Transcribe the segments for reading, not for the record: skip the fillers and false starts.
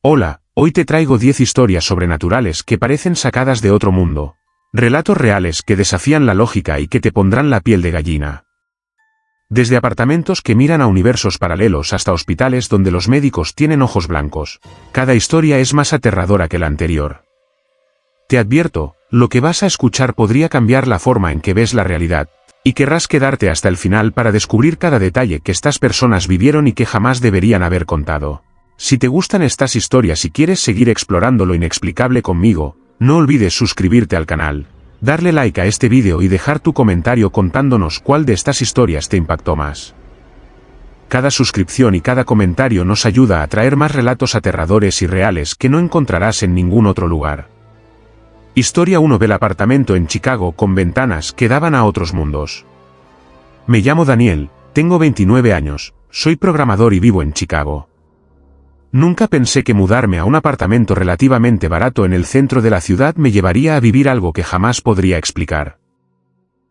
Hola, hoy te traigo 10 historias sobrenaturales que parecen sacadas de otro mundo. Relatos reales que desafían la lógica y que te pondrán la piel de gallina. Desde apartamentos que miran a universos paralelos hasta hospitales donde los médicos tienen ojos blancos, cada historia es más aterradora que la anterior. Te advierto, lo que vas a escuchar podría cambiar la forma en que ves la realidad, y querrás quedarte hasta el final para descubrir cada detalle que estas personas vivieron y que jamás deberían haber contado. Si te gustan estas historias y quieres seguir explorando lo inexplicable conmigo, no olvides suscribirte al canal, darle like a este vídeo y dejar tu comentario contándonos cuál de estas historias te impactó más. Cada suscripción y cada comentario nos ayuda a traer más relatos aterradores y reales que no encontrarás en ningún otro lugar. Historia 1 del apartamento en Chicago con ventanas que daban a otros mundos. Me llamo Daniel, tengo 29 años, soy programador y vivo en Chicago. Nunca pensé que mudarme a un apartamento relativamente barato en el centro de la ciudad me llevaría a vivir algo que jamás podría explicar.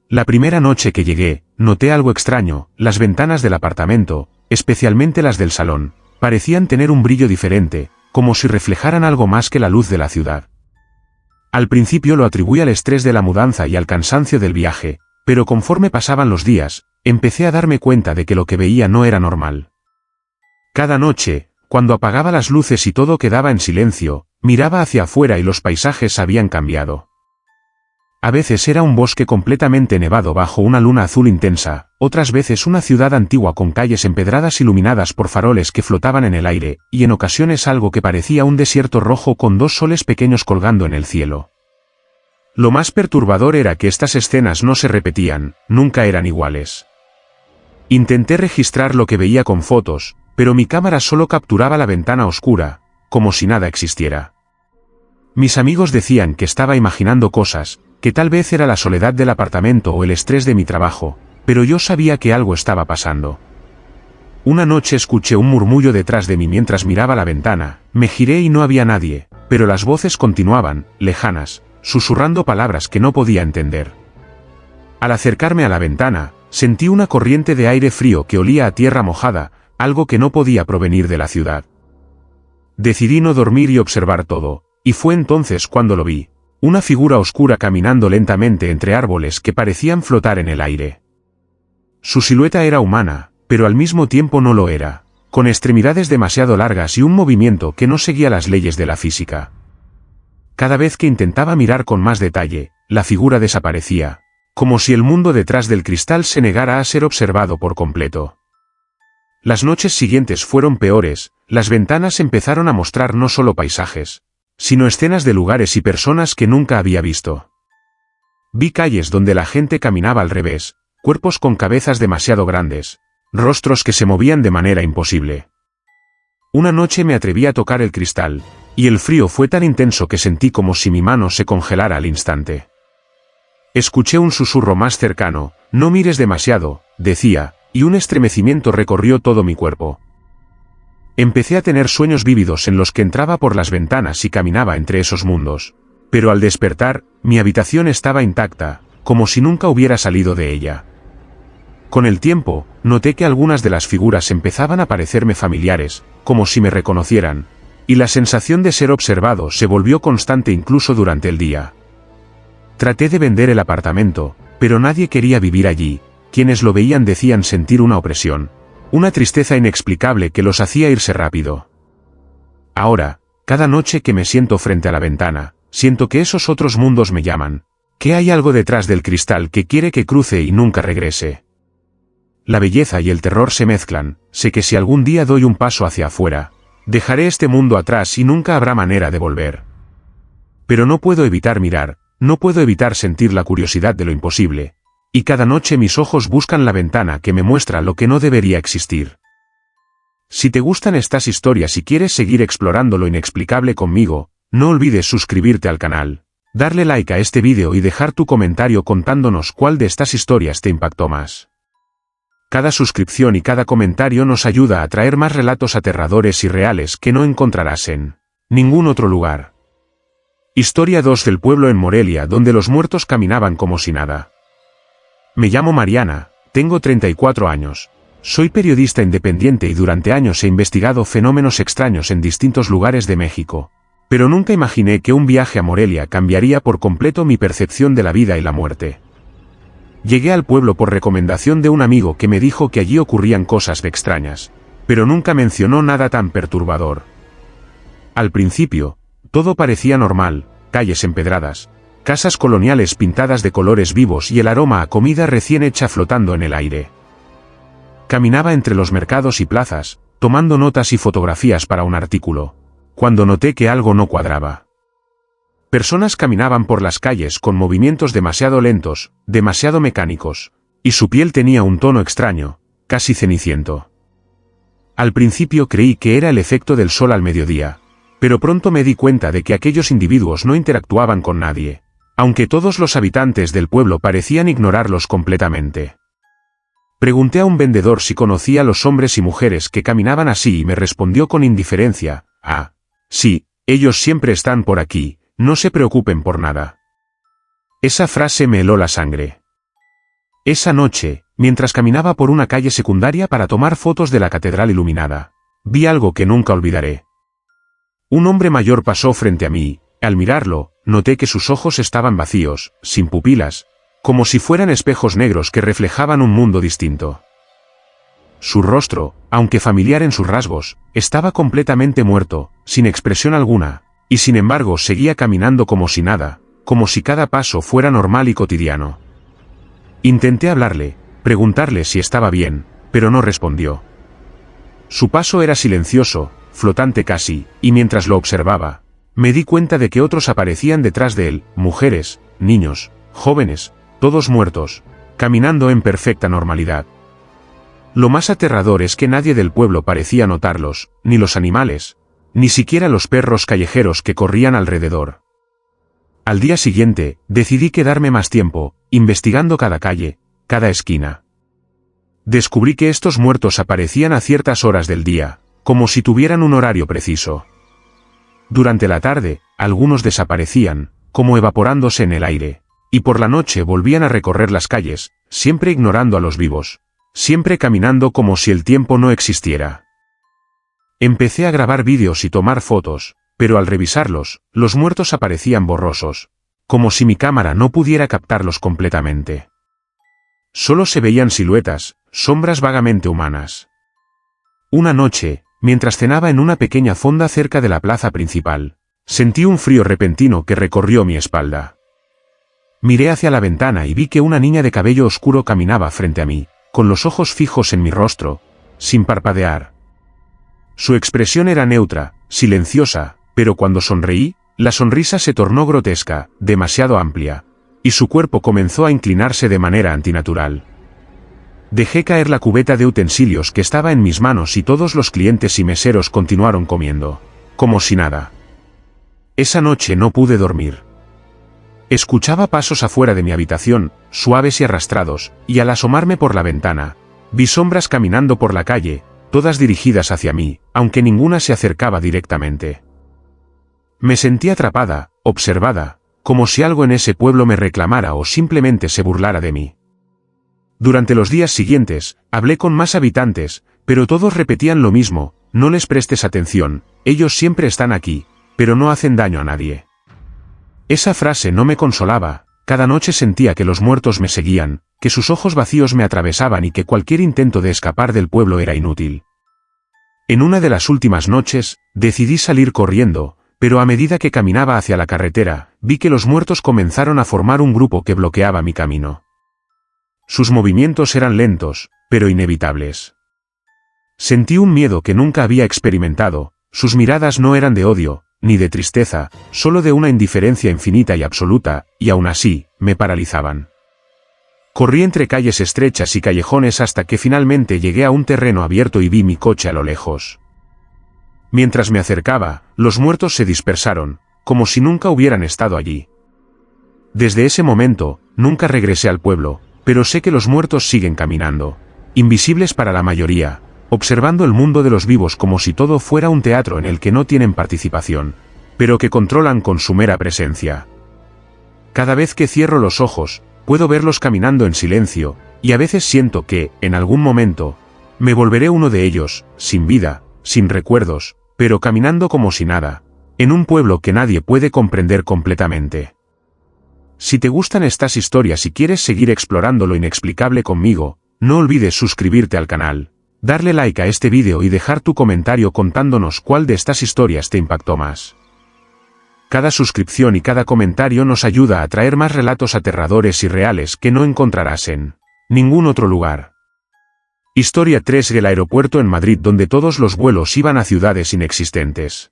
La primera noche que llegué, noté algo extraño. Las ventanas del apartamento, especialmente las del salón, parecían tener un brillo diferente, como si reflejaran algo más que la luz de la ciudad. Al principio lo atribuí al estrés de la mudanza y al cansancio del viaje, pero conforme pasaban los días, empecé a darme cuenta de que lo que veía no era normal. Cada noche, cuando apagaba las luces y todo quedaba en silencio, miraba hacia afuera y los paisajes habían cambiado. A veces era un bosque completamente nevado bajo una luna azul intensa, otras veces una ciudad antigua con calles empedradas iluminadas por faroles que flotaban en el aire, y en ocasiones algo que parecía un desierto rojo con dos soles pequeños colgando en el cielo. Lo más perturbador era que estas escenas no se repetían, nunca eran iguales. Intenté registrar lo que veía con fotos, pero mi cámara solo capturaba la ventana oscura, como si nada existiera. Mis amigos decían que estaba imaginando cosas, que tal vez era la soledad del apartamento o el estrés de mi trabajo, pero yo sabía que algo estaba pasando. Una noche escuché un murmullo detrás de mí mientras miraba la ventana, me giré y no había nadie, pero las voces continuaban, lejanas, susurrando palabras que no podía entender. Al acercarme a la ventana, sentí una corriente de aire frío que olía a tierra mojada, algo que no podía provenir de la ciudad. Decidí no dormir y observar todo, y fue entonces cuando lo vi, una figura oscura caminando lentamente entre árboles que parecían flotar en el aire. Su silueta era humana, pero al mismo tiempo no lo era, con extremidades demasiado largas y un movimiento que no seguía las leyes de la física. Cada vez que intentaba mirar con más detalle, la figura desaparecía, como si el mundo detrás del cristal se negara a ser observado por completo. Las noches siguientes fueron peores, las ventanas empezaron a mostrar no solo paisajes, sino escenas de lugares y personas que nunca había visto. Vi calles donde la gente caminaba al revés, cuerpos con cabezas demasiado grandes, rostros que se movían de manera imposible. Una noche me atreví a tocar el cristal, y el frío fue tan intenso que sentí como si mi mano se congelara al instante. Escuché un susurro más cercano, no mires demasiado, decía, y un estremecimiento recorrió todo mi cuerpo. Empecé a tener sueños vívidos en los que entraba por las ventanas y caminaba entre esos mundos. Pero al despertar, mi habitación estaba intacta, como si nunca hubiera salido de ella. Con el tiempo, noté que algunas de las figuras empezaban a parecerme familiares, como si me reconocieran, y la sensación de ser observado se volvió constante incluso durante el día. Traté de vender el apartamento, pero nadie quería vivir allí. Quienes lo veían decían sentir una opresión, una tristeza inexplicable que los hacía irse rápido. Ahora, cada noche que me siento frente a la ventana, siento que esos otros mundos me llaman, que hay algo detrás del cristal que quiere que cruce y nunca regrese. La belleza y el terror se mezclan, sé que si algún día doy un paso hacia afuera, dejaré este mundo atrás y nunca habrá manera de volver. Pero no puedo evitar mirar, no puedo evitar sentir la curiosidad de lo imposible. Y cada noche mis ojos buscan la ventana que me muestra lo que no debería existir. Si te gustan estas historias y quieres seguir explorando lo inexplicable conmigo, no olvides suscribirte al canal, darle like a este vídeo y dejar tu comentario contándonos cuál de estas historias te impactó más. Cada suscripción y cada comentario nos ayuda a traer más relatos aterradores y reales que no encontrarás en ningún otro lugar. Historia 2 del pueblo en Morelia donde los muertos caminaban como si nada. Me llamo Mariana, tengo 34 años, Soy periodista independiente y durante años he investigado fenómenos extraños en distintos lugares de México. Pero nunca imaginé que un viaje a Morelia cambiaría por completo mi percepción de la vida y la muerte. Llegué al pueblo por recomendación de un amigo que me dijo que allí ocurrían cosas extrañas, pero nunca mencionó nada tan perturbador. Al principio, todo parecía normal, calles empedradas, casas coloniales pintadas de colores vivos y el aroma a comida recién hecha flotando en el aire. Caminaba entre los mercados y plazas, tomando notas y fotografías para un artículo, cuando noté que algo no cuadraba. Personas caminaban por las calles con movimientos demasiado lentos, demasiado mecánicos, y su piel tenía un tono extraño, casi ceniciento. Al principio creí que era el efecto del sol al mediodía, pero pronto me di cuenta de que aquellos individuos no interactuaban con nadie, aunque todos los habitantes del pueblo parecían ignorarlos completamente. Pregunté a un vendedor si conocía a los hombres y mujeres que caminaban así y me respondió con indiferencia: «Ah, sí, ellos siempre están por aquí, no se preocupen por nada». Esa frase me heló la sangre. Esa noche, mientras caminaba por una calle secundaria para tomar fotos de la catedral iluminada, vi algo que nunca olvidaré. Un hombre mayor pasó frente a mí. Al mirarlo, noté que sus ojos estaban vacíos, sin pupilas, como si fueran espejos negros que reflejaban un mundo distinto. Su rostro, aunque familiar en sus rasgos, estaba completamente muerto, sin expresión alguna, y sin embargo seguía caminando como si nada, como si cada paso fuera normal y cotidiano. Intenté hablarle, preguntarle si estaba bien, pero no respondió. Su paso era silencioso, flotante casi, y mientras lo observaba, me di cuenta de que otros aparecían detrás de él, mujeres, niños, jóvenes, todos muertos, caminando en perfecta normalidad. Lo más aterrador es que nadie del pueblo parecía notarlos, ni los animales, ni siquiera los perros callejeros que corrían alrededor. Al día siguiente, decidí quedarme más tiempo, investigando cada calle, cada esquina. Descubrí que estos muertos aparecían a ciertas horas del día, como si tuvieran un horario preciso. Durante la tarde, algunos desaparecían, como evaporándose en el aire, y por la noche volvían a recorrer las calles, siempre ignorando a los vivos, siempre caminando como si el tiempo no existiera. Empecé a grabar vídeos y tomar fotos, pero al revisarlos, los muertos aparecían borrosos, como si mi cámara no pudiera captarlos completamente. Solo se veían siluetas, sombras vagamente humanas. Una noche, mientras cenaba en una pequeña fonda cerca de la plaza principal, sentí un frío repentino que recorrió mi espalda. Miré hacia la ventana y vi que una niña de cabello oscuro caminaba frente a mí, con los ojos fijos en mi rostro, sin parpadear. Su expresión era neutra, silenciosa, pero cuando sonreí, la sonrisa se tornó grotesca, demasiado amplia, y su cuerpo comenzó a inclinarse de manera antinatural. Dejé caer la cubeta de utensilios que estaba en mis manos y todos los clientes y meseros continuaron comiendo, como si nada. Esa noche no pude dormir. Escuchaba pasos afuera de mi habitación, suaves y arrastrados, y al asomarme por la ventana, vi sombras caminando por la calle, todas dirigidas hacia mí, aunque ninguna se acercaba directamente. Me sentí atrapada, observada, como si algo en ese pueblo me reclamara o simplemente se burlara de mí. Durante los días siguientes, hablé con más habitantes, pero todos repetían lo mismo: no les prestes atención, ellos siempre están aquí, pero no hacen daño a nadie. Esa frase no me consolaba, cada noche sentía que los muertos me seguían, que sus ojos vacíos me atravesaban y que cualquier intento de escapar del pueblo era inútil. En una de las últimas noches, decidí salir corriendo, pero a medida que caminaba hacia la carretera, vi que los muertos comenzaron a formar un grupo que bloqueaba mi camino. Sus movimientos eran lentos, pero inevitables. Sentí un miedo que nunca había experimentado, sus miradas no eran de odio, ni de tristeza, solo de una indiferencia infinita y absoluta, y aún así, me paralizaban. Corrí entre calles estrechas y callejones hasta que finalmente llegué a un terreno abierto y vi mi coche a lo lejos. Mientras me acercaba, los muertos se dispersaron, como si nunca hubieran estado allí. Desde ese momento, nunca regresé al pueblo, pero sé que los muertos siguen caminando, invisibles para la mayoría, observando el mundo de los vivos como si todo fuera un teatro en el que no tienen participación, pero que controlan con su mera presencia. Cada vez que cierro los ojos, puedo verlos caminando en silencio, y a veces siento que, en algún momento, Me volveré uno de ellos, sin vida, sin recuerdos, pero caminando como si nada, en un pueblo que nadie puede comprender completamente. Si te gustan estas historias y quieres seguir explorando lo inexplicable conmigo, no olvides suscribirte al canal, darle like a este vídeo y dejar tu comentario contándonos cuál de estas historias te impactó más. Cada suscripción y cada comentario nos ayuda a traer más relatos aterradores y reales que no encontrarás en ningún otro lugar. Historia 3: el aeropuerto en Madrid, donde todos los vuelos iban a ciudades inexistentes.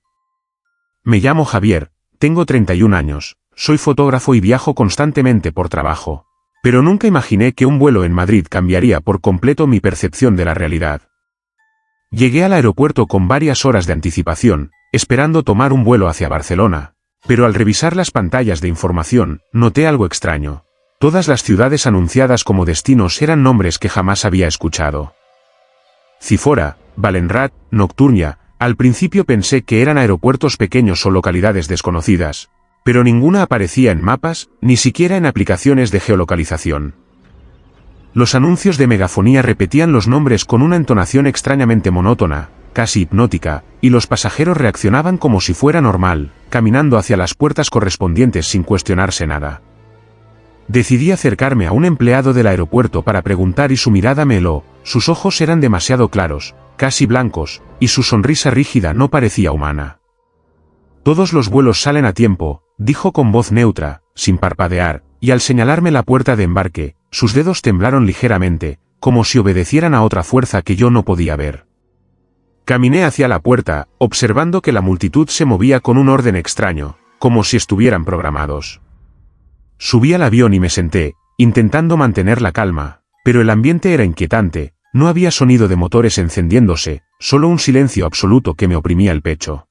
Me llamo Javier, tengo 31 años, soy fotógrafo y viajo constantemente por trabajo. Pero nunca imaginé que un vuelo en Madrid cambiaría por completo mi percepción de la realidad. Llegué al aeropuerto con varias horas de anticipación, esperando tomar un vuelo hacia Barcelona, pero al revisar las pantallas de información, noté algo extraño. Todas las ciudades anunciadas como destinos eran nombres que jamás había escuchado. Cifora, Balenrat, Nocturnia. Al principio pensé que eran aeropuertos pequeños o localidades desconocidas, pero ninguna aparecía en mapas, ni siquiera en aplicaciones de geolocalización. Los anuncios de megafonía repetían los nombres con una entonación extrañamente monótona, casi hipnótica, y los pasajeros reaccionaban como si fuera normal, caminando hacia las puertas correspondientes sin cuestionarse nada. Decidí acercarme a un empleado del aeropuerto para preguntar y su mirada me heló. Sus ojos eran demasiado claros, casi blancos, y su sonrisa rígida no parecía humana. «Todos los vuelos salen a tiempo», dijo con voz neutra, sin parpadear, y al señalarme la puerta de embarque, sus dedos temblaron ligeramente, como si obedecieran a otra fuerza que yo no podía ver. Caminé hacia la puerta, observando que la multitud se movía con un orden extraño, como si estuvieran programados. Subí al avión y me senté, intentando mantener la calma, pero el ambiente era inquietante, no había sonido de motores encendiéndose, solo un silencio absoluto que me oprimía el pecho.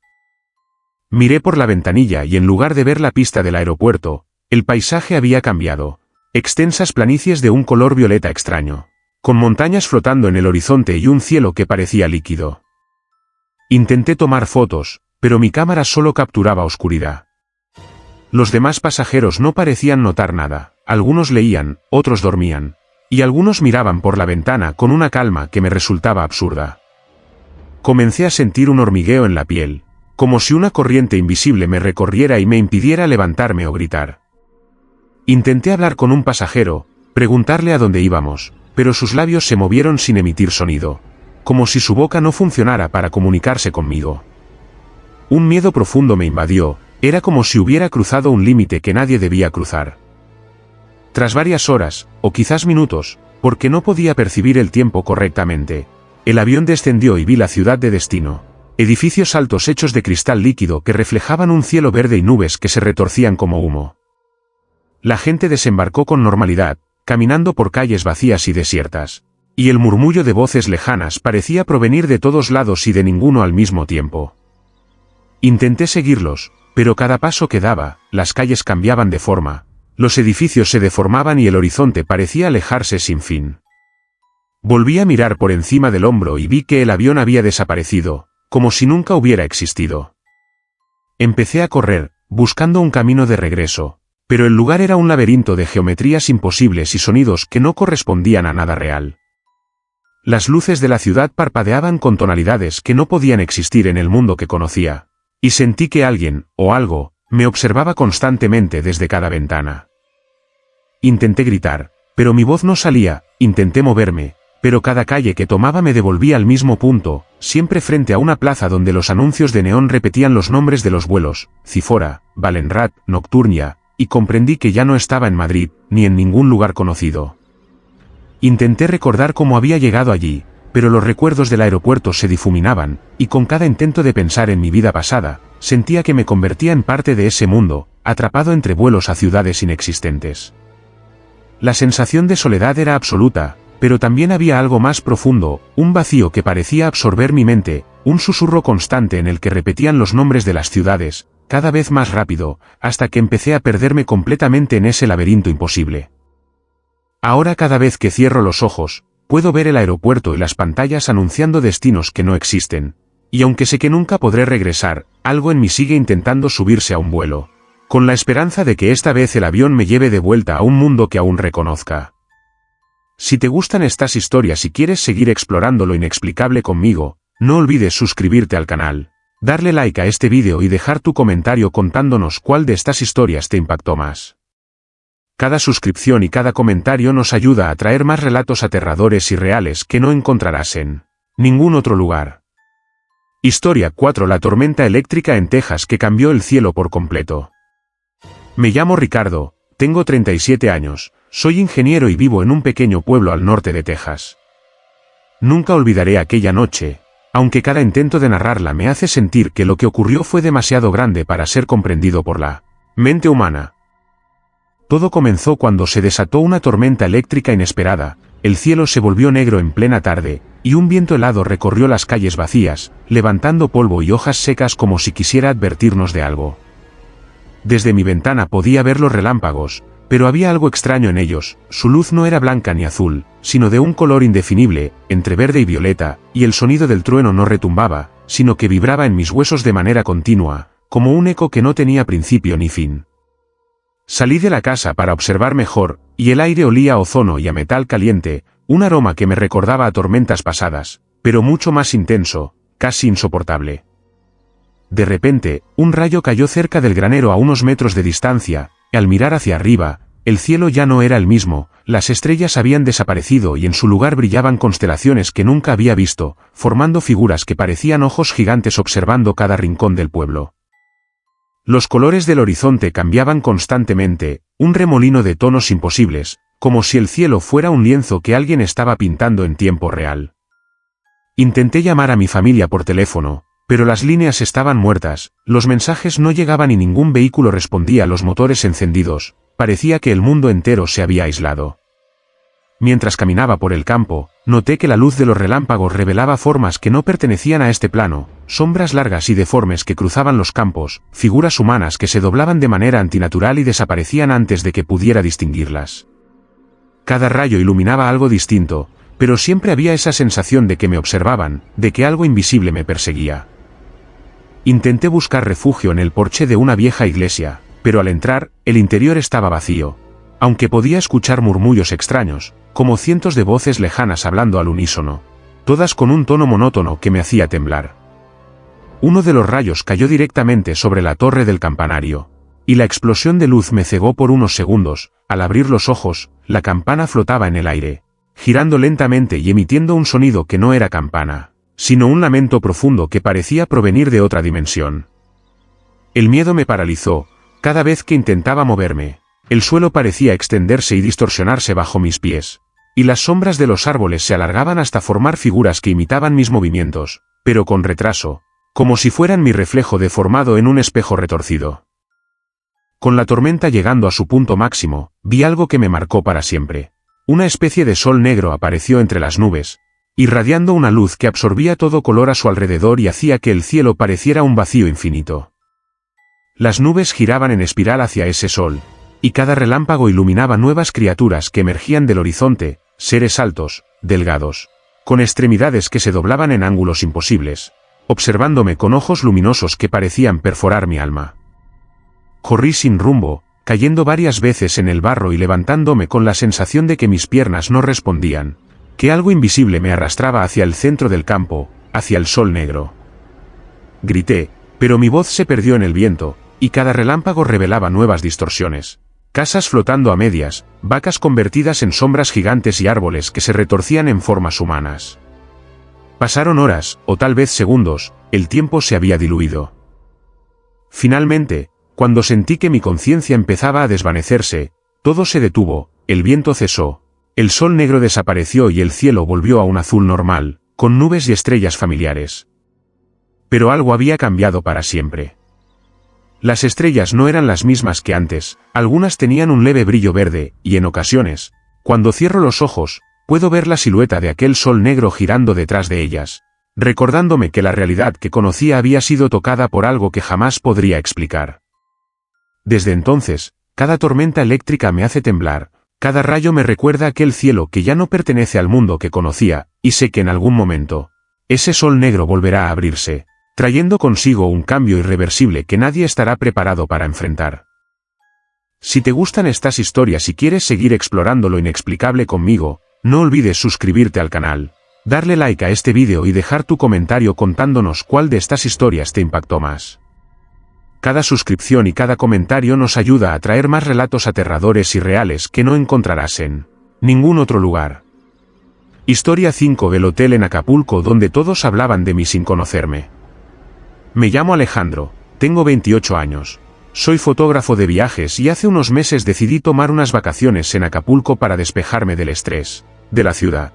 Miré por la ventanilla y en lugar de ver la pista del aeropuerto, el paisaje había cambiado, extensas planicies de un color violeta extraño, con montañas flotando en el horizonte y un cielo que parecía líquido. Intenté tomar fotos, pero mi cámara solo capturaba oscuridad. Los demás pasajeros no parecían notar nada, algunos leían, otros dormían, y algunos miraban por la ventana con una calma que me resultaba absurda. Comencé a sentir un hormigueo en la piel, como si una corriente invisible me recorriera y me impidiera levantarme o gritar. Intenté hablar con un pasajero, preguntarle a dónde íbamos, pero sus labios se movieron sin emitir sonido, como si su boca no funcionara para comunicarse conmigo. Un miedo profundo me invadió. Era como si hubiera cruzado un límite que nadie debía cruzar. Tras varias horas, o quizás minutos, porque no podía percibir el tiempo correctamente, el avión descendió y vi la ciudad de destino. Edificios altos hechos de cristal líquido que reflejaban un cielo verde y nubes que se retorcían como humo. La gente desembarcó con normalidad, caminando por calles vacías y desiertas, y el murmullo de voces lejanas parecía provenir de todos lados y de ninguno al mismo tiempo. Intenté seguirlos, pero cada paso que daba, las calles cambiaban de forma, los edificios se deformaban y el horizonte parecía alejarse sin fin. Volví a mirar por encima del hombro y vi que el avión había desaparecido, como si nunca hubiera existido. Empecé a correr, buscando un camino de regreso, pero el lugar era un laberinto de geometrías imposibles y sonidos que no correspondían a nada real. Las luces de la ciudad parpadeaban con tonalidades que no podían existir en el mundo que conocía. Y sentí que alguien, o algo, me observaba constantemente desde cada ventana. Intenté gritar, pero mi voz no salía, intenté moverme, pero cada calle que tomaba me devolvía al mismo punto, siempre frente a una plaza donde los anuncios de neón repetían los nombres de los vuelos, Cifora, Balenrat, Nocturnia, y comprendí que ya no estaba en Madrid, ni en ningún lugar conocido. Intenté recordar cómo había llegado allí, pero los recuerdos del aeropuerto se difuminaban, y con cada intento de pensar en mi vida pasada, sentía que me convertía en parte de ese mundo, atrapado entre vuelos a ciudades inexistentes. La sensación de soledad era absoluta, pero también había algo más profundo, un vacío que parecía absorber mi mente, un susurro constante en el que repetían los nombres de las ciudades, cada vez más rápido, hasta que empecé a perderme completamente en ese laberinto imposible. Ahora cada vez que cierro los ojos, puedo ver el aeropuerto y las pantallas anunciando destinos que no existen, y aunque sé que nunca podré regresar, algo en mí sigue intentando subirse a un vuelo, con la esperanza de que esta vez el avión me lleve de vuelta a un mundo que aún reconozca. Si te gustan estas historias y quieres seguir explorando lo inexplicable conmigo, no olvides suscribirte al canal, darle like a este vídeo y dejar tu comentario contándonos cuál de estas historias te impactó más. Cada suscripción y cada comentario nos ayuda a traer más relatos aterradores y reales que no encontrarás en ningún otro lugar. Historia 4: La tormenta eléctrica en Texas que cambió el cielo por completo. Me llamo Ricardo, tengo 37 años, soy ingeniero y vivo en un pequeño pueblo al norte de Texas. Nunca olvidaré aquella noche, aunque cada intento de narrarla me hace sentir que lo que ocurrió fue demasiado grande para ser comprendido por la mente humana. Todo comenzó cuando se desató una tormenta eléctrica inesperada, el cielo se volvió negro en plena tarde, y un viento helado recorrió las calles vacías, levantando polvo y hojas secas como si quisiera advertirnos de algo. Desde mi ventana podía ver los relámpagos, pero había algo extraño en ellos, su luz no era blanca ni azul, sino de un color indefinible, entre verde y violeta, y el sonido del trueno no retumbaba, sino que vibraba en mis huesos de manera continua, como un eco que no tenía principio ni fin. Salí de la casa para observar mejor, y el aire olía a ozono y a metal caliente, un aroma que me recordaba a tormentas pasadas, pero mucho más intenso, casi insoportable. De repente, un rayo cayó cerca del granero a unos metros de distancia, y al mirar hacia arriba, el cielo ya no era el mismo, las estrellas habían desaparecido y en su lugar brillaban constelaciones que nunca había visto, formando figuras que parecían ojos gigantes observando cada rincón del pueblo. Los colores del horizonte cambiaban constantemente, un remolino de tonos imposibles, como si el cielo fuera un lienzo que alguien estaba pintando en tiempo real. Intenté llamar a mi familia por teléfono, pero las líneas estaban muertas, los mensajes no llegaban y ningún vehículo respondía a los motores encendidos, parecía que el mundo entero se había aislado. Mientras caminaba por el campo, noté que la luz de los relámpagos revelaba formas que no pertenecían a este plano, sombras largas y deformes que cruzaban los campos, figuras humanas que se doblaban de manera antinatural y desaparecían antes de que pudiera distinguirlas. Cada rayo iluminaba algo distinto, pero siempre había esa sensación de que me observaban, de que algo invisible me perseguía. Intenté buscar refugio en el porche de una vieja iglesia, pero al entrar, el interior estaba vacío, aunque podía escuchar murmullos extraños, como cientos de voces lejanas hablando al unísono, todas con un tono monótono que me hacía temblar. Uno de los rayos cayó directamente sobre la torre del campanario, y la explosión de luz me cegó por unos segundos. Al abrir los ojos, la campana flotaba en el aire, girando lentamente y emitiendo un sonido que no era campana, sino un lamento profundo que parecía provenir de otra dimensión. El miedo me paralizó, cada vez que intentaba moverme. El suelo parecía extenderse y distorsionarse bajo mis pies, y las sombras de los árboles se alargaban hasta formar figuras que imitaban mis movimientos, pero con retraso, como si fueran mi reflejo deformado en un espejo retorcido. Con la tormenta llegando a su punto máximo, vi algo que me marcó para siempre. Una especie de sol negro apareció entre las nubes, irradiando una luz que absorbía todo color a su alrededor y hacía que el cielo pareciera un vacío infinito. Las nubes giraban en espiral hacia ese sol, y cada relámpago iluminaba nuevas criaturas que emergían del horizonte, seres altos, delgados, con extremidades que se doblaban en ángulos imposibles, observándome con ojos luminosos que parecían perforar mi alma. Corrí sin rumbo, cayendo varias veces en el barro y levantándome con la sensación de que mis piernas no respondían, que algo invisible me arrastraba hacia el centro del campo, hacia el sol negro. Grité, pero mi voz se perdió en el viento, y cada relámpago revelaba nuevas distorsiones. Casas flotando a medias, vacas convertidas en sombras gigantes y árboles que se retorcían en formas humanas. Pasaron horas, o tal vez segundos, el tiempo se había diluido. Finalmente, cuando sentí que mi conciencia empezaba a desvanecerse, todo se detuvo, el viento cesó, el sol negro desapareció y el cielo volvió a un azul normal, con nubes y estrellas familiares. Pero algo había cambiado para siempre. Las estrellas no eran las mismas que antes, algunas tenían un leve brillo verde, y en ocasiones, cuando cierro los ojos, puedo ver la silueta de aquel sol negro girando detrás de ellas, recordándome que la realidad que conocía había sido tocada por algo que jamás podría explicar. Desde entonces, cada tormenta eléctrica me hace temblar, cada rayo me recuerda aquel cielo que ya no pertenece al mundo que conocía, y sé que en algún momento, ese sol negro volverá a abrirse, trayendo consigo un cambio irreversible que nadie estará preparado para enfrentar. Si te gustan estas historias y quieres seguir explorando lo inexplicable conmigo, No olvides suscribirte al canal, darle like a este vídeo y dejar tu comentario contándonos cuál de estas historias te impactó más. Cada suscripción y cada comentario nos ayuda a traer más relatos aterradores y reales que no encontrarás en ningún otro lugar. Historia 5: El hotel en Acapulco donde todos hablaban de mí sin conocerme. Me llamo Alejandro, tengo 28 años. Soy fotógrafo de viajes y hace unos meses decidí tomar unas vacaciones en Acapulco para despejarme del estrés de la ciudad.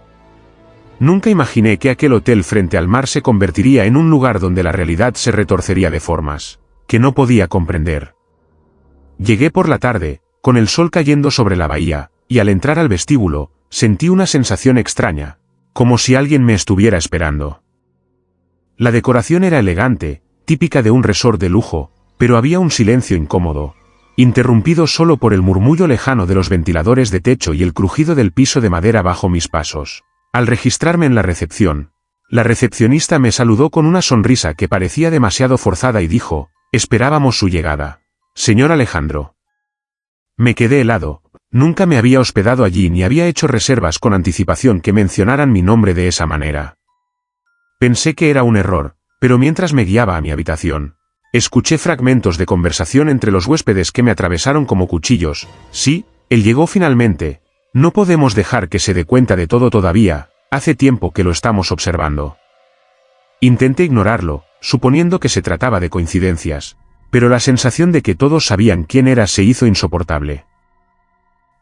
Nunca imaginé que aquel hotel frente al mar se convertiría en un lugar donde la realidad se retorcería de formas que no podía comprender. Llegué por la tarde, con el sol cayendo sobre la bahía, y al entrar al vestíbulo, sentí una sensación extraña, como si alguien me estuviera esperando. La decoración era elegante, típica de un resort de lujo, pero había un silencio incómodo, interrumpido solo por el murmullo lejano de los ventiladores de techo y el crujido del piso de madera bajo mis pasos. Al registrarme en la recepción, la recepcionista me saludó con una sonrisa que parecía demasiado forzada y dijo: «Esperábamos su llegada, señor Alejandro». Me quedé helado, nunca me había hospedado allí ni había hecho reservas con anticipación que mencionaran mi nombre de esa manera. Pensé que era un error, pero mientras me guiaba a mi habitación, escuché fragmentos de conversación entre los huéspedes que me atravesaron como cuchillos. «Sí, él llegó finalmente. No podemos dejar que se dé cuenta de todo todavía, hace tiempo que lo estamos observando». Intenté ignorarlo, suponiendo que se trataba de coincidencias, pero la sensación de que todos sabían quién era se hizo insoportable.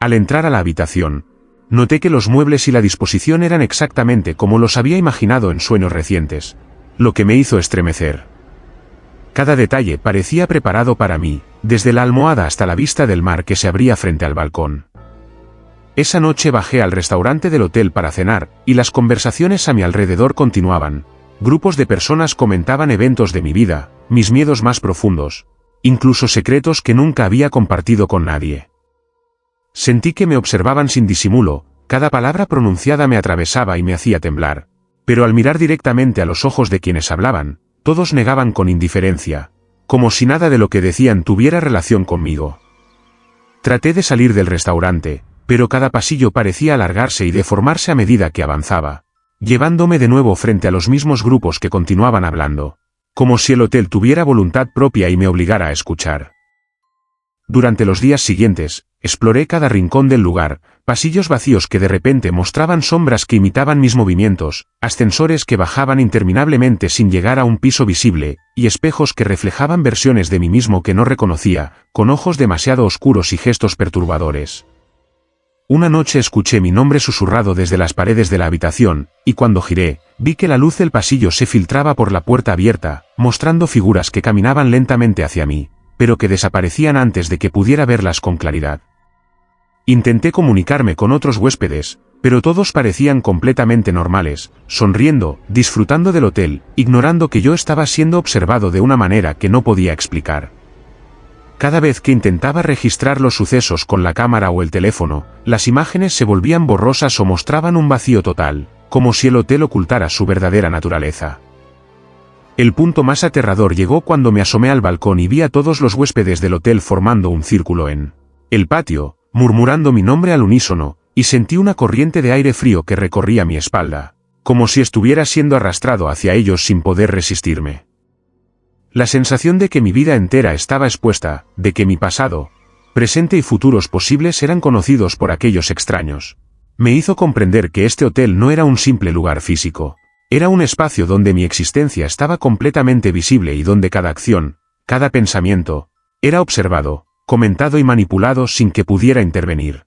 Al entrar a la habitación, noté que los muebles y la disposición eran exactamente como los había imaginado en sueños recientes, lo que me hizo estremecer. Cada detalle parecía preparado para mí, desde la almohada hasta la vista del mar que se abría frente al balcón. Esa noche bajé al restaurante del hotel para cenar, y las conversaciones a mi alrededor continuaban. Grupos de personas comentaban eventos de mi vida, mis miedos más profundos, incluso secretos que nunca había compartido con nadie. Sentí que me observaban sin disimulo, cada palabra pronunciada me atravesaba y me hacía temblar, pero al mirar directamente a los ojos de quienes hablaban, todos negaban con indiferencia, como si nada de lo que decían tuviera relación conmigo. Traté de salir del restaurante, pero cada pasillo parecía alargarse y deformarse a medida que avanzaba, llevándome de nuevo frente a los mismos grupos que continuaban hablando, como si el hotel tuviera voluntad propia y me obligara a escuchar. Durante los días siguientes, exploré cada rincón del lugar, pasillos vacíos que de repente mostraban sombras que imitaban mis movimientos, ascensores que bajaban interminablemente sin llegar a un piso visible, y espejos que reflejaban versiones de mí mismo que no reconocía, con ojos demasiado oscuros y gestos perturbadores. Una noche escuché mi nombre susurrado desde las paredes de la habitación, y cuando giré, vi que la luz del pasillo se filtraba por la puerta abierta, mostrando figuras que caminaban lentamente hacia mí, pero que desaparecían antes de que pudiera verlas con claridad. Intenté comunicarme con otros huéspedes, pero todos parecían completamente normales, sonriendo, disfrutando del hotel, ignorando que yo estaba siendo observado de una manera que no podía explicar. Cada vez que intentaba registrar los sucesos con la cámara o el teléfono, las imágenes se volvían borrosas o mostraban un vacío total, como si el hotel ocultara su verdadera naturaleza. El punto más aterrador llegó cuando me asomé al balcón y vi a todos los huéspedes del hotel formando un círculo en el patio, murmurando mi nombre al unísono, y sentí una corriente de aire frío que recorría mi espalda, como si estuviera siendo arrastrado hacia ellos sin poder resistirme. La sensación de que mi vida entera estaba expuesta, de que mi pasado, presente y futuros posibles eran conocidos por aquellos extraños, me hizo comprender que este hotel no era un simple lugar físico, era un espacio donde mi existencia estaba completamente visible y donde cada acción, cada pensamiento, era observado, comentado y manipulado sin que pudiera intervenir.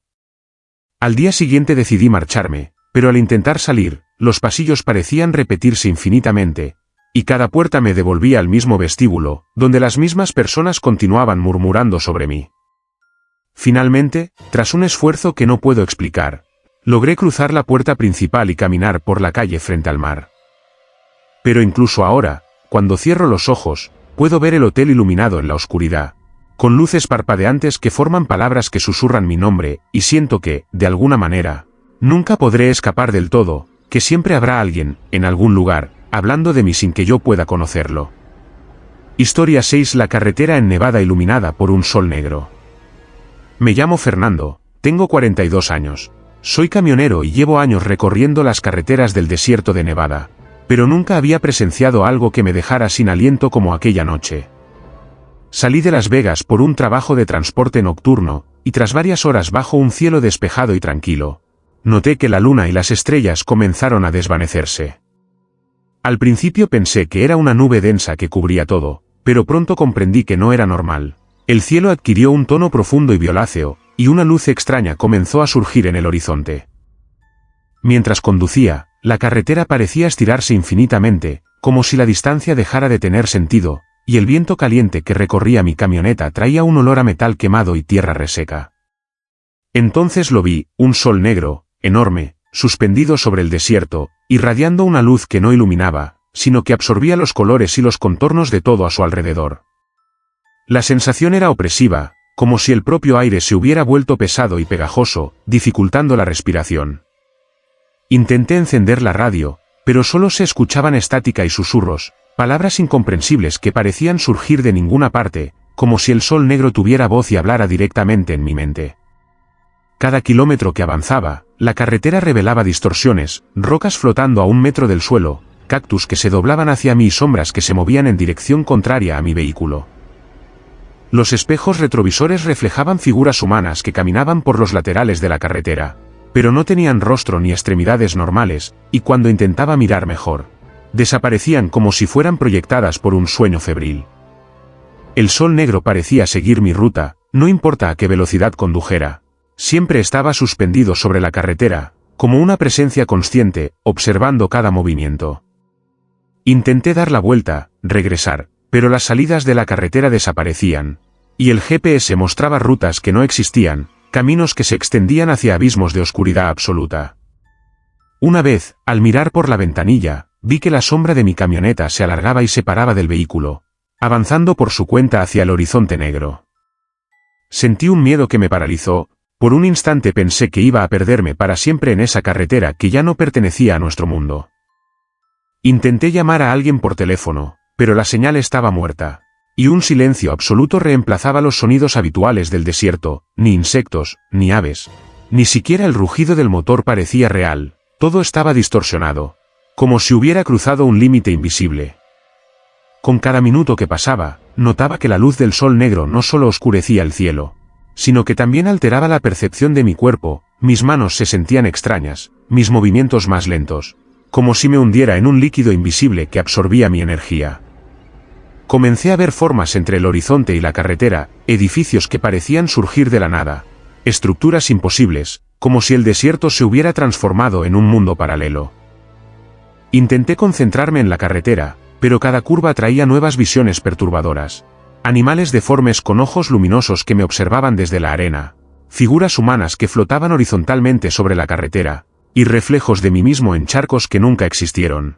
Al día siguiente decidí marcharme, pero al intentar salir, los pasillos parecían repetirse infinitamente, y cada puerta me devolvía al mismo vestíbulo, donde las mismas personas continuaban murmurando sobre mí. Finalmente, tras un esfuerzo que no puedo explicar, logré cruzar la puerta principal y caminar por la calle frente al mar. Pero incluso ahora, cuando cierro los ojos, puedo ver el hotel iluminado en la oscuridad, con luces parpadeantes que forman palabras que susurran mi nombre, y siento que, de alguna manera, nunca podré escapar del todo, que siempre habrá alguien, en algún lugar, hablando de mí sin que yo pueda conocerlo. Historia 6: La carretera en Nevada iluminada por un sol negro. Me llamo Fernando, tengo 42 años. Soy camionero y llevo años recorriendo las carreteras del desierto de Nevada, pero nunca había presenciado algo que me dejara sin aliento como aquella noche. Salí de Las Vegas por un trabajo de transporte nocturno, y tras varias horas bajo un cielo despejado y tranquilo, noté que la luna y las estrellas comenzaron a desvanecerse. Al principio pensé que era una nube densa que cubría todo, pero pronto comprendí que no era normal. El cielo adquirió un tono profundo y violáceo, y una luz extraña comenzó a surgir en el horizonte. Mientras conducía, la carretera parecía estirarse infinitamente, como si la distancia dejara de tener sentido, y el viento caliente que recorría mi camioneta traía un olor a metal quemado y tierra reseca. Entonces lo vi, un sol negro, enorme, suspendido sobre el desierto, irradiando una luz que no iluminaba, sino que absorbía los colores y los contornos de todo a su alrededor. La sensación era opresiva, como si el propio aire se hubiera vuelto pesado y pegajoso, dificultando la respiración. Intenté encender la radio, pero solo se escuchaban estática y susurros, palabras incomprensibles que parecían surgir de ninguna parte, como si el sol negro tuviera voz y hablara directamente en mi mente. Cada kilómetro que avanzaba, la carretera revelaba distorsiones, rocas flotando a 1 metro del suelo, cactus que se doblaban hacia mí y sombras que se movían en dirección contraria a mi vehículo. Los espejos retrovisores reflejaban figuras humanas que caminaban por los laterales de la carretera, pero no tenían rostro ni extremidades normales, y cuando intentaba mirar mejor, desaparecían como si fueran proyectadas por un sueño febril. El sol negro parecía seguir mi ruta, no importa a qué velocidad condujera. Siempre estaba suspendido sobre la carretera, como una presencia consciente, observando cada movimiento. Intenté dar la vuelta, regresar, pero las salidas de la carretera desaparecían, y el GPS mostraba rutas que no existían, caminos que se extendían hacia abismos de oscuridad absoluta. Una vez, al mirar por la ventanilla, vi que la sombra de mi camioneta se alargaba y se paraba del vehículo, avanzando por su cuenta hacia el horizonte negro. Sentí un miedo que me paralizó. Por un instante pensé que iba a perderme para siempre en esa carretera que ya no pertenecía a nuestro mundo. Intenté llamar a alguien por teléfono, pero la señal estaba muerta, y un silencio absoluto reemplazaba los sonidos habituales del desierto. Ni insectos, ni aves, ni siquiera el rugido del motor parecía real, todo estaba distorsionado, como si hubiera cruzado un límite invisible. Con cada minuto que pasaba, notaba que la luz del sol negro no solo oscurecía el cielo, sino que también alteraba la percepción de mi cuerpo. Mis manos se sentían extrañas, mis movimientos más lentos, como si me hundiera en un líquido invisible que absorbía mi energía. Comencé a ver formas entre el horizonte y la carretera, edificios que parecían surgir de la nada, estructuras imposibles, como si el desierto se hubiera transformado en un mundo paralelo. Intenté concentrarme en la carretera, pero cada curva traía nuevas visiones perturbadoras. Animales deformes con ojos luminosos que me observaban desde la arena, figuras humanas que flotaban horizontalmente sobre la carretera, y reflejos de mí mismo en charcos que nunca existieron.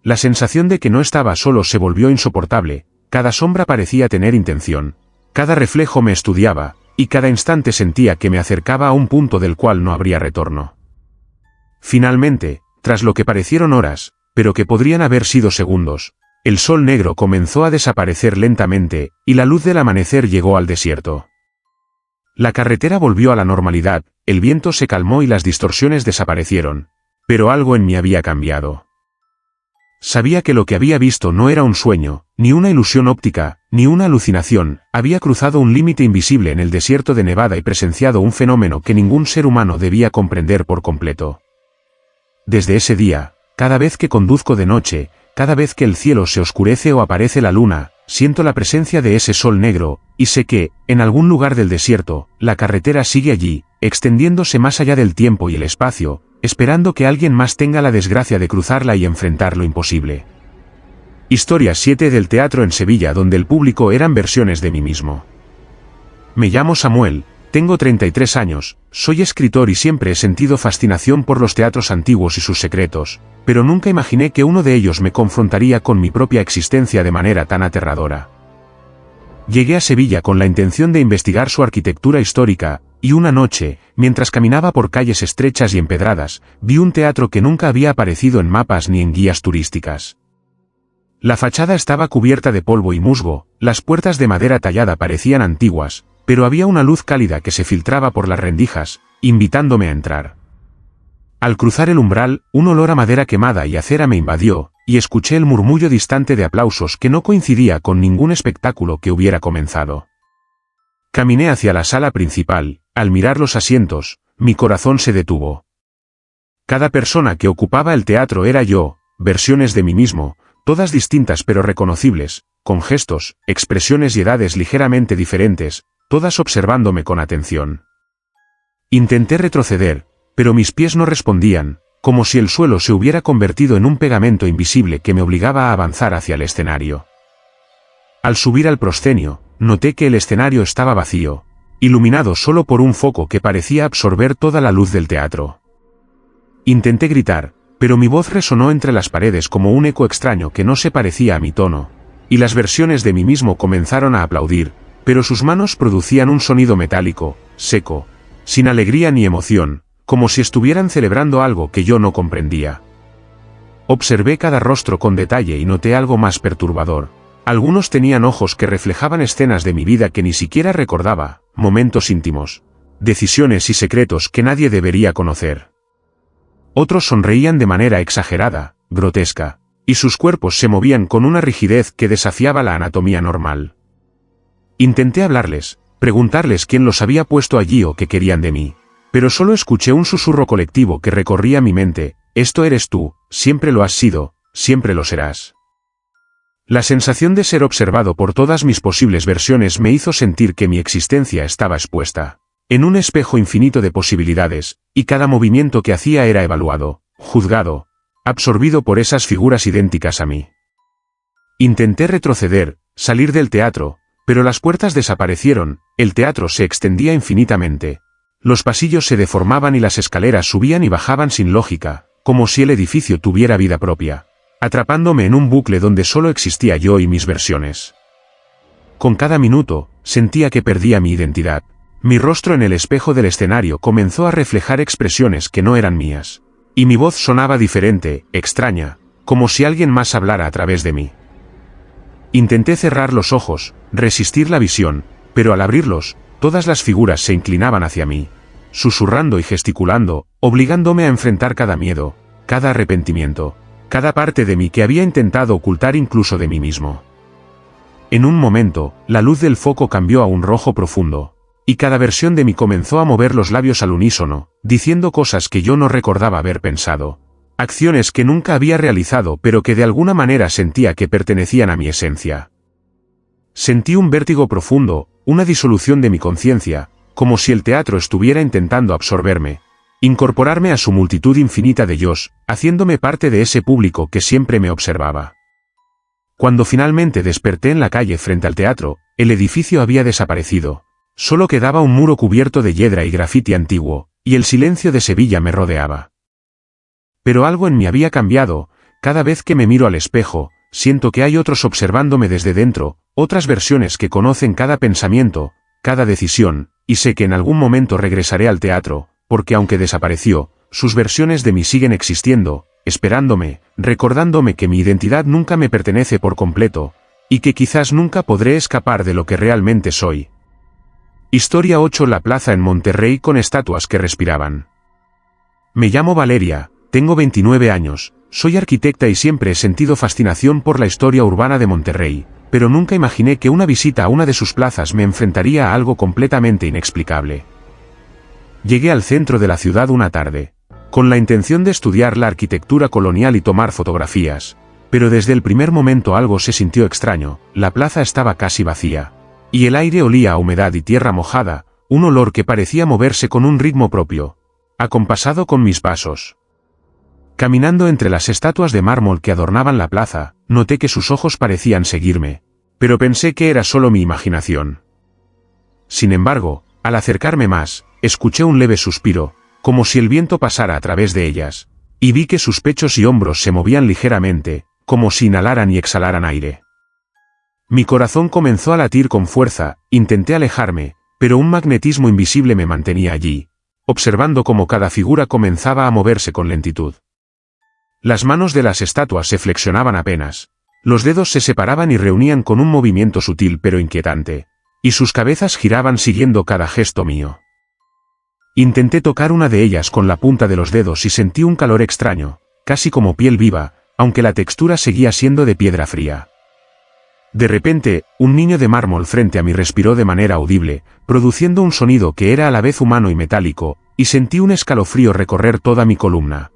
La sensación de que no estaba solo se volvió insoportable, cada sombra parecía tener intención, cada reflejo me estudiaba, y cada instante sentía que me acercaba a un punto del cual no habría retorno. Finalmente, tras lo que parecieron horas, pero que podrían haber sido segundos, el sol negro comenzó a desaparecer lentamente, y la luz del amanecer llegó al desierto. La carretera volvió a la normalidad, el viento se calmó y las distorsiones desaparecieron, pero algo en mí había cambiado. Sabía que lo que había visto no era un sueño, ni una ilusión óptica, ni una alucinación. Había cruzado un límite invisible en el desierto de Nevada y presenciado un fenómeno que ningún ser humano debía comprender por completo. Desde ese día, cada vez que conduzco de noche, cada vez que el cielo se oscurece o aparece la luna, siento la presencia de ese sol negro, y sé que, en algún lugar del desierto, la carretera sigue allí, extendiéndose más allá del tiempo y el espacio, esperando que alguien más tenga la desgracia de cruzarla y enfrentar lo imposible. Historia 7 del teatro en Sevilla, donde el público eran versiones de mí mismo. Me llamo Samuel, tengo 33 años, soy escritor y siempre he sentido fascinación por los teatros antiguos y sus secretos, pero nunca imaginé que uno de ellos me confrontaría con mi propia existencia de manera tan aterradora. Llegué a Sevilla con la intención de investigar su arquitectura histórica, y una noche, mientras caminaba por calles estrechas y empedradas, vi un teatro que nunca había aparecido en mapas ni en guías turísticas. La fachada estaba cubierta de polvo y musgo, las puertas de madera tallada parecían antiguas, pero había una luz cálida que se filtraba por las rendijas, invitándome a entrar. Al cruzar el umbral, un olor a madera quemada y acera me invadió, y escuché el murmullo distante de aplausos que no coincidía con ningún espectáculo que hubiera comenzado. Caminé hacia la sala principal. Al mirar los asientos, mi corazón se detuvo. Cada persona que ocupaba el teatro era yo, versiones de mí mismo, todas distintas pero reconocibles, con gestos, expresiones y edades ligeramente diferentes, todas observándome con atención. Intenté retroceder, pero mis pies no respondían, como si el suelo se hubiera convertido en un pegamento invisible que me obligaba a avanzar hacia el escenario. Al subir al proscenio, noté que el escenario estaba vacío, iluminado solo por un foco que parecía absorber toda la luz del teatro. Intenté gritar, pero mi voz resonó entre las paredes como un eco extraño que no se parecía a mi tono, y las versiones de mí mismo comenzaron a aplaudir, pero sus manos producían un sonido metálico, seco, sin alegría ni emoción, como si estuvieran celebrando algo que yo no comprendía. Observé cada rostro con detalle y noté algo más perturbador. Algunos tenían ojos que reflejaban escenas de mi vida que ni siquiera recordaba, momentos íntimos, decisiones y secretos que nadie debería conocer. Otros sonreían de manera exagerada, grotesca, y sus cuerpos se movían con una rigidez que desafiaba la anatomía normal. Intenté hablarles, preguntarles quién los había puesto allí o qué querían de mí, pero solo escuché un susurro colectivo que recorría mi mente: esto eres tú, siempre lo has sido, siempre lo serás. La sensación de ser observado por todas mis posibles versiones me hizo sentir que mi existencia estaba expuesta en un espejo infinito de posibilidades, y cada movimiento que hacía era evaluado, juzgado, absorbido por esas figuras idénticas a mí. Intenté retroceder, salir del teatro, pero las puertas desaparecieron, el teatro se extendía infinitamente. Los pasillos se deformaban y las escaleras subían y bajaban sin lógica, como si el edificio tuviera vida propia, atrapándome en un bucle donde solo existía yo y mis versiones. Con cada minuto, sentía que perdía mi identidad. Mi rostro en el espejo del escenario comenzó a reflejar expresiones que no eran mías. Y mi voz sonaba diferente, extraña, como si alguien más hablara a través de mí. Intenté cerrar los ojos, resistir la visión, pero al abrirlos, todas las figuras se inclinaban hacia mí, susurrando y gesticulando, obligándome a enfrentar cada miedo, cada arrepentimiento, cada parte de mí que había intentado ocultar incluso de mí mismo. En un momento, la luz del foco cambió a un rojo profundo, y cada versión de mí comenzó a mover los labios al unísono, diciendo cosas que yo no recordaba haber pensado, acciones que nunca había realizado pero que de alguna manera sentía que pertenecían a mi esencia. Sentí un vértigo profundo, una disolución de mi conciencia, como si el teatro estuviera intentando absorberme, incorporarme a su multitud infinita de yos, haciéndome parte de ese público que siempre me observaba. Cuando finalmente desperté en la calle frente al teatro, el edificio había desaparecido. Solo quedaba un muro cubierto de hiedra y grafiti antiguo, y el silencio de Sevilla me rodeaba. Pero algo en mí había cambiado. Cada vez que me miro al espejo, siento que hay otros observándome desde dentro, otras versiones que conocen cada pensamiento, cada decisión, y sé que en algún momento regresaré al teatro, porque aunque desapareció, sus versiones de mí siguen existiendo, esperándome, recordándome que mi identidad nunca me pertenece por completo, y que quizás nunca podré escapar de lo que realmente soy. Historia 8: La plaza en Monterrey con estatuas que respiraban. Me llamo Valeria, tengo 29 años, soy arquitecta y siempre he sentido fascinación por la historia urbana de Monterrey, pero nunca imaginé que una visita a una de sus plazas me enfrentaría a algo completamente inexplicable. Llegué al centro de la ciudad una tarde, con la intención de estudiar la arquitectura colonial y tomar fotografías, pero desde el primer momento algo se sintió extraño. La plaza estaba casi vacía, y el aire olía a humedad y tierra mojada, un olor que parecía moverse con un ritmo propio, acompasado con mis pasos. Caminando entre las estatuas de mármol que adornaban la plaza, noté que sus ojos parecían seguirme, pero pensé que era solo mi imaginación. Sin embargo, al acercarme más, escuché un leve suspiro, como si el viento pasara a través de ellas, y vi que sus pechos y hombros se movían ligeramente, como si inhalaran y exhalaran aire. Mi corazón comenzó a latir con fuerza, intenté alejarme, pero un magnetismo invisible me mantenía allí, observando cómo cada figura comenzaba a moverse con lentitud. Las manos de las estatuas se flexionaban apenas, los dedos se separaban y reunían con un movimiento sutil pero inquietante, y sus cabezas giraban siguiendo cada gesto mío. Intenté tocar una de ellas con la punta de los dedos y sentí un calor extraño, casi como piel viva, aunque la textura seguía siendo de piedra fría. De repente, un niño de mármol frente a mí respiró de manera audible, produciendo un sonido que era a la vez humano y metálico, y sentí un escalofrío recorrer toda mi columna.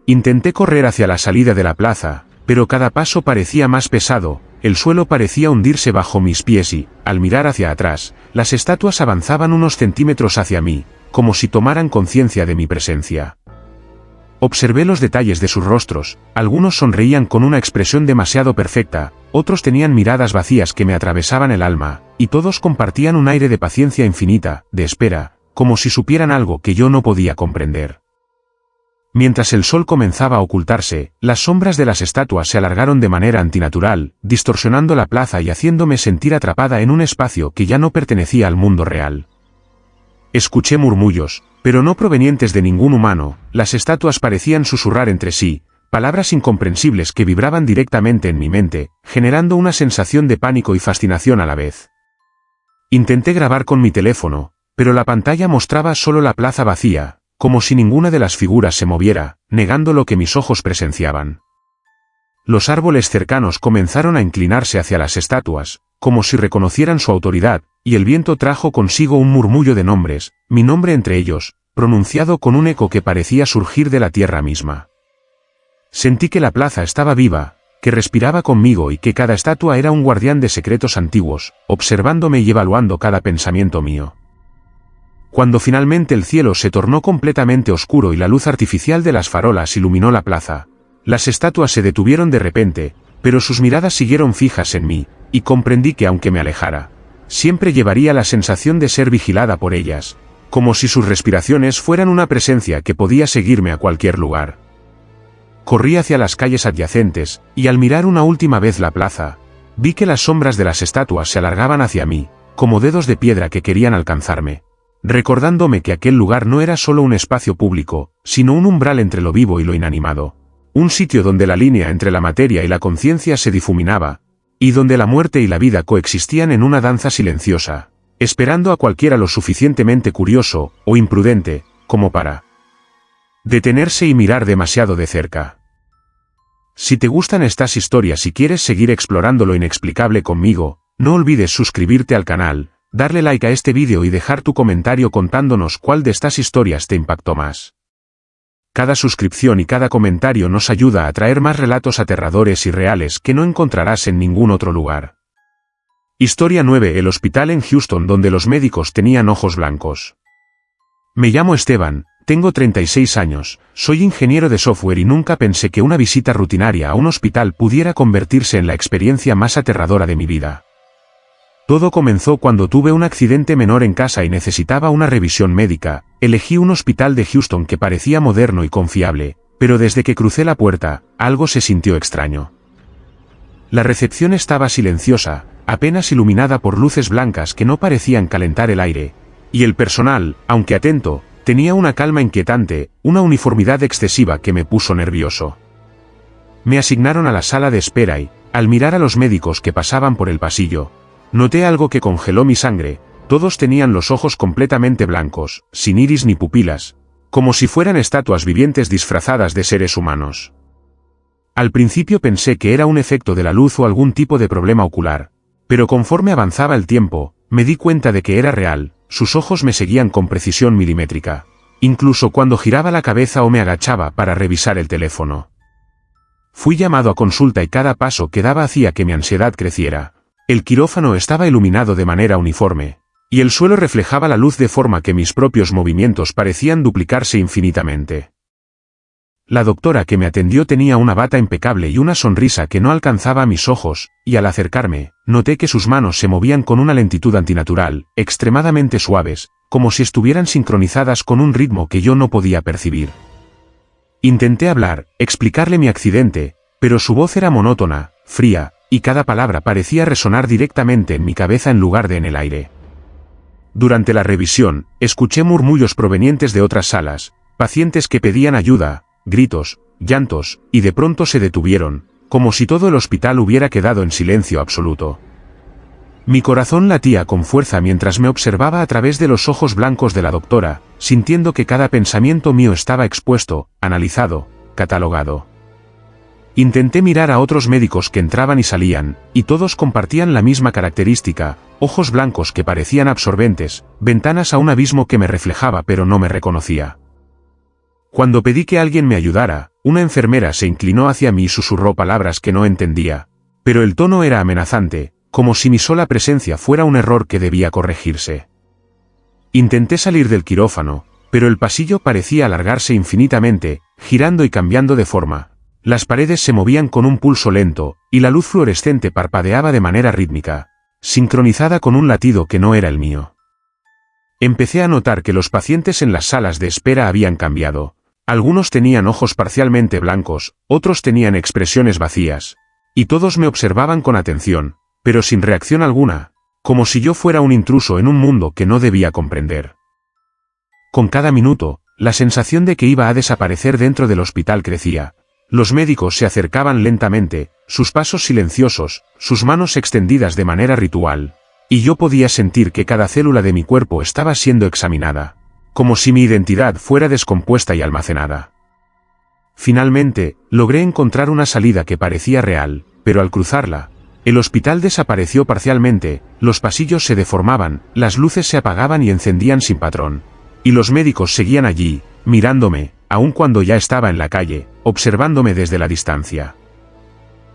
Intenté correr hacia la salida de la plaza, pero cada paso parecía más pesado, el suelo parecía hundirse bajo mis pies y, al mirar hacia atrás, las estatuas avanzaban unos centímetros hacia mí, como si tomaran conciencia de mi presencia. Observé los detalles de sus rostros, algunos sonreían con una expresión demasiado perfecta, otros tenían miradas vacías que me atravesaban el alma, y todos compartían un aire de paciencia infinita, de espera, como si supieran algo que yo no podía comprender. Mientras el sol comenzaba a ocultarse, las sombras de las estatuas se alargaron de manera antinatural, distorsionando la plaza y haciéndome sentir atrapada en un espacio que ya no pertenecía al mundo real. Escuché murmullos, pero no provenientes de ningún humano, las estatuas parecían susurrar entre sí, palabras incomprensibles que vibraban directamente en mi mente, generando una sensación de pánico y fascinación a la vez. Intenté grabar con mi teléfono, pero la pantalla mostraba solo la plaza vacía, como si ninguna de las figuras se moviera, negando lo que mis ojos presenciaban. Los árboles cercanos comenzaron a inclinarse hacia las estatuas, como si reconocieran su autoridad, y el viento trajo consigo un murmullo de nombres, mi nombre entre ellos, pronunciado con un eco que parecía surgir de la tierra misma. Sentí que la plaza estaba viva, que respiraba conmigo y que cada estatua era un guardián de secretos antiguos, observándome y evaluando cada pensamiento mío. Cuando finalmente el cielo se tornó completamente oscuro y la luz artificial de las farolas iluminó la plaza, las estatuas se detuvieron de repente, pero sus miradas siguieron fijas en mí, y comprendí que aunque me alejara, siempre llevaría la sensación de ser vigilada por ellas, como si sus respiraciones fueran una presencia que podía seguirme a cualquier lugar. Corrí hacia las calles adyacentes, y al mirar una última vez la plaza, vi que las sombras de las estatuas se alargaban hacia mí, como dedos de piedra que querían alcanzarme, recordándome que aquel lugar no era solo un espacio público, sino un umbral entre lo vivo y lo inanimado, un sitio donde la línea entre la materia y la conciencia se difuminaba, y donde la muerte y la vida coexistían en una danza silenciosa, esperando a cualquiera lo suficientemente curioso, o imprudente, como para detenerse y mirar demasiado de cerca. Si te gustan estas historias y quieres seguir explorando lo inexplicable conmigo, no olvides suscribirte al canal, darle like a este vídeo y dejar tu comentario contándonos cuál de estas historias te impactó más. Cada suscripción y cada comentario nos ayuda a traer más relatos aterradores y reales que no encontrarás en ningún otro lugar. Historia 9: El hospital en Houston donde los médicos tenían ojos blancos. Me llamo Esteban, tengo 36 años, soy ingeniero de software y nunca pensé que una visita rutinaria a un hospital pudiera convertirse en la experiencia más aterradora de mi vida. Todo comenzó cuando tuve un accidente menor en casa y necesitaba una revisión médica. Elegí un hospital de Houston que parecía moderno y confiable, pero desde que crucé la puerta, algo se sintió extraño. La recepción estaba silenciosa, apenas iluminada por luces blancas que no parecían calentar el aire, y el personal, aunque atento, tenía una calma inquietante, una uniformidad excesiva que me puso nervioso. Me asignaron a la sala de espera y, al mirar a los médicos que pasaban por el pasillo, noté algo que congeló mi sangre. Todos tenían los ojos completamente blancos, sin iris ni pupilas, como si fueran estatuas vivientes disfrazadas de seres humanos. Al principio pensé que era un efecto de la luz o algún tipo de problema ocular, pero conforme avanzaba el tiempo, me di cuenta de que era real, sus ojos me seguían con precisión milimétrica, incluso cuando giraba la cabeza o me agachaba para revisar el teléfono. Fui llamado a consulta y cada paso que daba hacía que mi ansiedad creciera. El quirófano estaba iluminado de manera uniforme, y el suelo reflejaba la luz de forma que mis propios movimientos parecían duplicarse infinitamente. La doctora que me atendió tenía una bata impecable y una sonrisa que no alcanzaba a mis ojos, y al acercarme, noté que sus manos se movían con una lentitud antinatural, extremadamente suaves, como si estuvieran sincronizadas con un ritmo que yo no podía percibir. Intenté hablar, explicarle mi accidente, pero su voz era monótona, fría, y cada palabra parecía resonar directamente en mi cabeza en lugar de en el aire. Durante la revisión, escuché murmullos provenientes de otras salas, pacientes que pedían ayuda, gritos, llantos, y de pronto se detuvieron, como si todo el hospital hubiera quedado en silencio absoluto. Mi corazón latía con fuerza mientras me observaba a través de los ojos blancos de la doctora, sintiendo que cada pensamiento mío estaba expuesto, analizado, catalogado. Intenté mirar a otros médicos que entraban y salían, y todos compartían la misma característica, ojos blancos que parecían absorbentes, ventanas a un abismo que me reflejaba pero no me reconocía. Cuando pedí que alguien me ayudara, una enfermera se inclinó hacia mí y susurró palabras que no entendía, pero el tono era amenazante, como si mi sola presencia fuera un error que debía corregirse. Intenté salir del quirófano, pero el pasillo parecía alargarse infinitamente, girando y cambiando de forma. Las paredes se movían con un pulso lento, y la luz fluorescente parpadeaba de manera rítmica, sincronizada con un latido que no era el mío. Empecé a notar que los pacientes en las salas de espera habían cambiado. Algunos tenían ojos parcialmente blancos, otros tenían expresiones vacías, y todos me observaban con atención, pero sin reacción alguna, como si yo fuera un intruso en un mundo que no debía comprender. Con cada minuto, la sensación de que iba a desaparecer dentro del hospital crecía. Los médicos se acercaban lentamente, sus pasos silenciosos, sus manos extendidas de manera ritual, y yo podía sentir que cada célula de mi cuerpo estaba siendo examinada, como si mi identidad fuera descompuesta y almacenada. Finalmente, logré encontrar una salida que parecía real, pero al cruzarla, el hospital desapareció parcialmente, los pasillos se deformaban, las luces se apagaban y encendían sin patrón. Y los médicos seguían allí, mirándome, aun cuando ya estaba en la calle, observándome desde la distancia.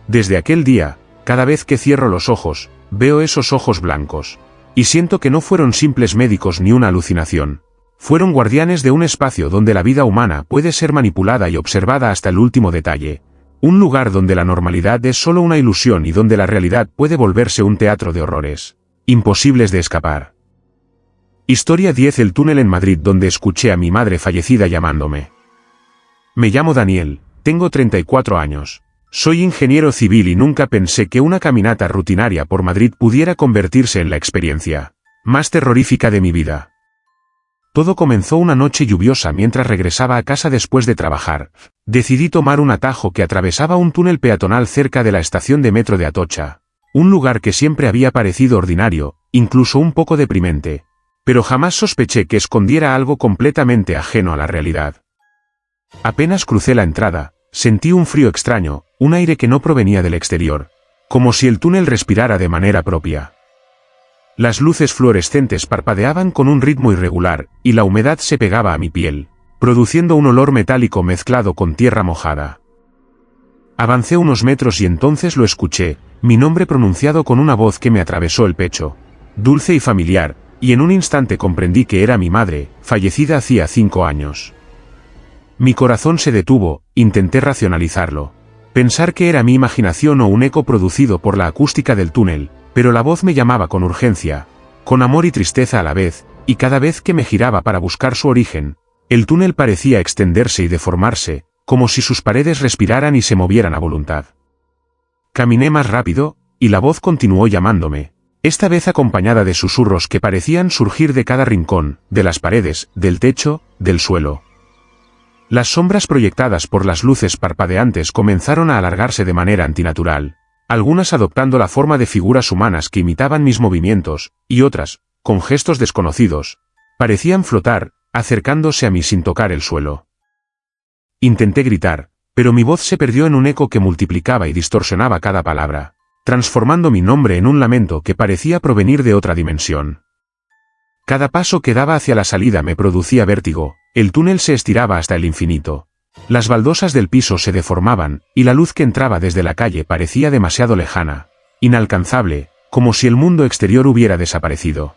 Desde aquel día, cada vez que cierro los ojos, veo esos ojos blancos. Y siento que no fueron simples médicos ni una alucinación. Fueron guardianes de un espacio donde la vida humana puede ser manipulada y observada hasta el último detalle. Un lugar donde la normalidad es solo una ilusión y donde la realidad puede volverse un teatro de horrores imposibles de escapar. Historia 10: El túnel en Madrid donde escuché a mi madre fallecida llamándome. Me llamo Daniel, tengo 34 años. Soy ingeniero civil y nunca pensé que una caminata rutinaria por Madrid pudiera convertirse en la experiencia más terrorífica de mi vida. Todo comenzó una noche lluviosa mientras regresaba a casa después de trabajar. Decidí tomar un atajo que atravesaba un túnel peatonal cerca de la estación de metro de Atocha. Un lugar que siempre había parecido ordinario, incluso un poco deprimente. Pero jamás sospeché que escondiera algo completamente ajeno a la realidad. Apenas crucé la entrada, sentí un frío extraño, un aire que no provenía del exterior, como si el túnel respirara de manera propia. Las luces fluorescentes parpadeaban con un ritmo irregular, y la humedad se pegaba a mi piel, produciendo un olor metálico mezclado con tierra mojada. Avancé unos metros y entonces lo escuché, mi nombre pronunciado con una voz que me atravesó el pecho, dulce y familiar, y en un instante comprendí que era mi madre, fallecida hacía 5 años. Mi corazón se detuvo, intenté racionalizarlo. Pensar que era mi imaginación o un eco producido por la acústica del túnel, pero la voz me llamaba con urgencia, con amor y tristeza a la vez, y cada vez que me giraba para buscar su origen, el túnel parecía extenderse y deformarse, como si sus paredes respiraran y se movieran a voluntad. Caminé más rápido, y la voz continuó llamándome, esta vez acompañada de susurros que parecían surgir de cada rincón, de las paredes, del techo, del suelo. Las sombras proyectadas por las luces parpadeantes comenzaron a alargarse de manera antinatural, algunas adoptando la forma de figuras humanas que imitaban mis movimientos, y otras, con gestos desconocidos, parecían flotar, acercándose a mí sin tocar el suelo. Intenté gritar, pero mi voz se perdió en un eco que multiplicaba y distorsionaba cada palabra, transformando mi nombre en un lamento que parecía provenir de otra dimensión. Cada paso que daba hacia la salida me producía vértigo, el túnel se estiraba hasta el infinito. Las baldosas del piso se deformaban, y la luz que entraba desde la calle parecía demasiado lejana, inalcanzable, como si el mundo exterior hubiera desaparecido.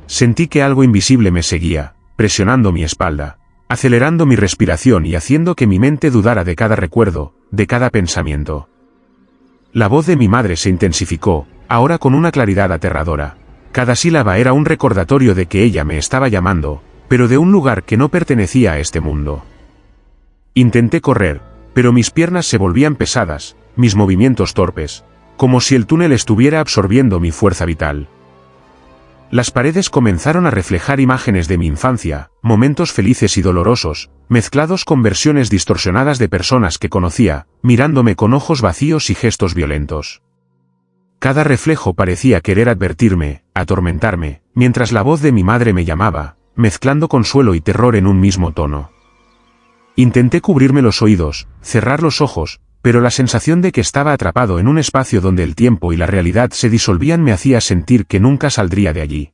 Sentí que algo invisible me seguía, presionando mi espalda, acelerando mi respiración y haciendo que mi mente dudara de cada recuerdo, de cada pensamiento. La voz de mi madre se intensificó, ahora con una claridad aterradora. Cada sílaba era un recordatorio de que ella me estaba llamando, pero de un lugar que no pertenecía a este mundo. Intenté correr, pero mis piernas se volvían pesadas, mis movimientos torpes, como si el túnel estuviera absorbiendo mi fuerza vital. Las paredes comenzaron a reflejar imágenes de mi infancia, momentos felices y dolorosos, mezclados con versiones distorsionadas de personas que conocía, mirándome con ojos vacíos y gestos violentos. Cada reflejo parecía querer advertirme, atormentarme, mientras la voz de mi madre me llamaba, mezclando consuelo y terror en un mismo tono. Intenté cubrirme los oídos, cerrar los ojos, pero la sensación de que estaba atrapado en un espacio donde el tiempo y la realidad se disolvían me hacía sentir que nunca saldría de allí.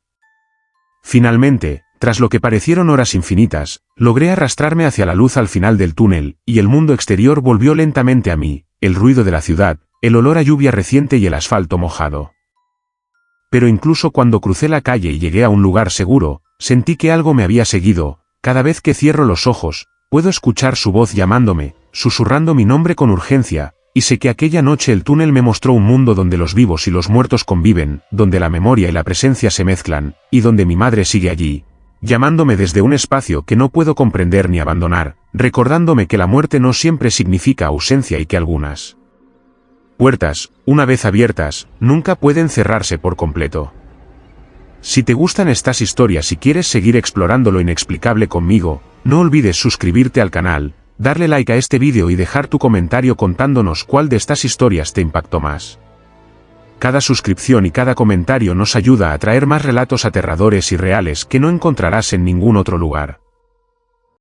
Finalmente, tras lo que parecieron horas infinitas, logré arrastrarme hacia la luz al final del túnel, y el mundo exterior volvió lentamente a mí, el ruido de la ciudad, el olor a lluvia reciente y el asfalto mojado. Pero incluso cuando crucé la calle y llegué a un lugar seguro, sentí que algo me había seguido. Cada vez que cierro los ojos, puedo escuchar su voz llamándome, susurrando mi nombre con urgencia, y sé que aquella noche el túnel me mostró un mundo donde los vivos y los muertos conviven, donde la memoria y la presencia se mezclan, y donde mi madre sigue allí, llamándome desde un espacio que no puedo comprender ni abandonar, recordándome que la muerte no siempre significa ausencia y que algunas puertas, una vez abiertas, nunca pueden cerrarse por completo. Si te gustan estas historias y quieres seguir explorando lo inexplicable conmigo, no olvides suscribirte al canal, darle like a este vídeo y dejar tu comentario contándonos cuál de estas historias te impactó más. Cada suscripción y cada comentario nos ayuda a traer más relatos aterradores y reales que no encontrarás en ningún otro lugar.